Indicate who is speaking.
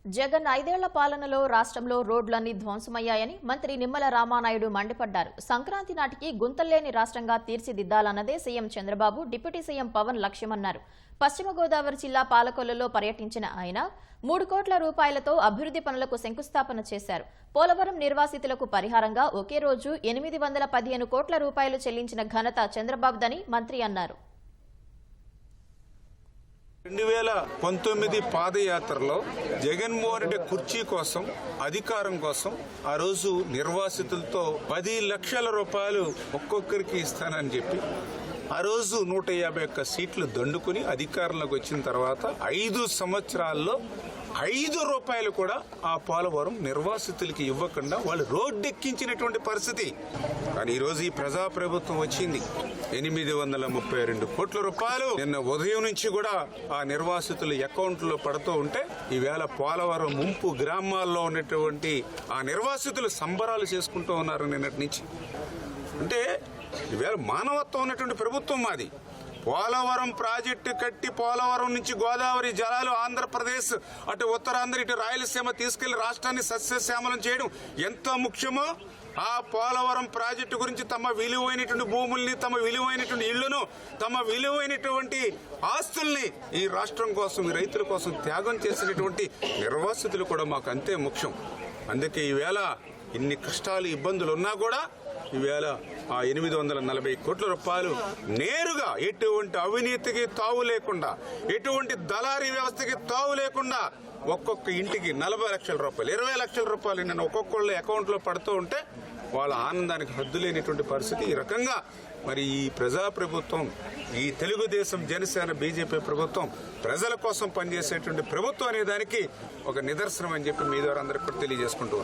Speaker 1: జగన్ 5 ఏళ్ల పాలనలో రాష్ట్రంలో రోడ్లన్నీ ధ్వంసమయ్యాయని మంత్రి నిమ్మల రామానాయుడు మండిపడ్డారు. సంక్రాంతి నాటికి గుంతల్లేని రాష్ట్రంగా తీర్చిదిద్దాలన్నదే CM Chandrababu, deputy CM Pawan లక్ష్యమన్నారు. పశ్చిమ గోదావరి జిల్లా పాలకొల్లులో పర్యటించిన ఆయన 3 కోట్ల రూపాయలతో అభివృద్ధి పనులకు శంకుస్థాపన చేశారు. పోలవరం నిర్వాసితులకు పరిహారంగా ఒకే రోజు 815 కోట్ల రూపాయలు చెల్లించిన ఘనత చంద్రబాబుదని మంత్రి అన్నారు.
Speaker 2: 2019 పాదయాత్రలో జగన్మోహన్ రెడ్డి కుర్చీ కోసం, అధికారం కోసం ఆ రోజు నిర్వాసితులతో 10 లక్షల రూపాయలు ఒక్కొక్కరికి ఇస్తానని చెప్పి ఆ రోజు 151 సీట్లు దండుకుని అధికారంలోకి వచ్చిన తర్వాత 5 సంవత్సరాల్లో 5 రూపాయలు కూడా ఆ పోలవరం నిర్వాసితులకి ఇవ్వకుండా వాళ్ళు రోడ్డెక్కించినటువంటి పరిస్థితి. కానీ ఈరోజు ఈ ప్రజాప్రభుత్వం వచ్చింది. 832 కోట్ల రూపాయలు నిన్న ఉదయం నుంచి కూడా ఆ నిర్వాసితుల అకౌంట్లో పడుతూ ఉంటే ఈవేళ పోలవరం ముంపు గ్రామాల్లో ఉన్నటువంటి ఆ నిర్వాసితులు సంబరాలు చేసుకుంటూ ఉన్నారు నిన్నటి నుంచి. అంటే ఈవేళ మానవత్వం ఉన్నటువంటి ప్రభుత్వం మాది. పోలవరం ప్రాజెక్టు కట్టి పోలవరం నుంచి గోదావరి జలాలు ఆంధ్రప్రదేశ్, అటు ఉత్తరాంధ్ర, ఇటు రాయలసీమ తీసుకెళ్లి రాష్ట్రాన్ని సస్యశ్యామలం చేయడం ఎంత ముఖ్యమో ఆ పోలవరం ప్రాజెక్టు గురించి తమ విలువైనటువంటి భూముల్ని, తమ విలువైనటువంటి ఇళ్లను, తమ విలువైనటువంటి ఆస్తుల్ని ఈ రాష్ట్రం కోసం, ఈ రైతుల కోసం త్యాగం చేసినటువంటి నిర్వాసితులు కూడా మాకు అంతే ముఖ్యం. అందుకే ఈవేళ ఇన్ని కష్టాలు, ఇబ్బందులు ఉన్నా కూడా ఈవేళ ఆ 840 కోట్ల రూపాయలు నేరుగా ఎటువంటి అవినీతికి తావు లేకుండా, ఎటువంటి దళారీ వ్యవస్థకి తావు లేకుండా ఒక్కొక్క ఇంటికి 40 లక్షల రూపాయలు, 20 లక్షల రూపాయలు నేను ఒక్కొక్కళ్ళ అకౌంట్లో పడుతూ ఉంటే వాళ్ళ ఆనందానికి హద్దు లేనిటువంటి పరిస్థితి. ఈ రకంగా మరి ఈ ప్రజాప్రభుత్వం, ఈ తెలుగుదేశం, జనసేన, బీజేపీ ప్రభుత్వం ప్రజల కోసం పనిచేసేటువంటి ప్రభుత్వం అనే దానికి ఒక నిదర్శనం అని చెప్పి మీ ద్వారా అందరికీ కూడా తెలియజేసుకుంటూ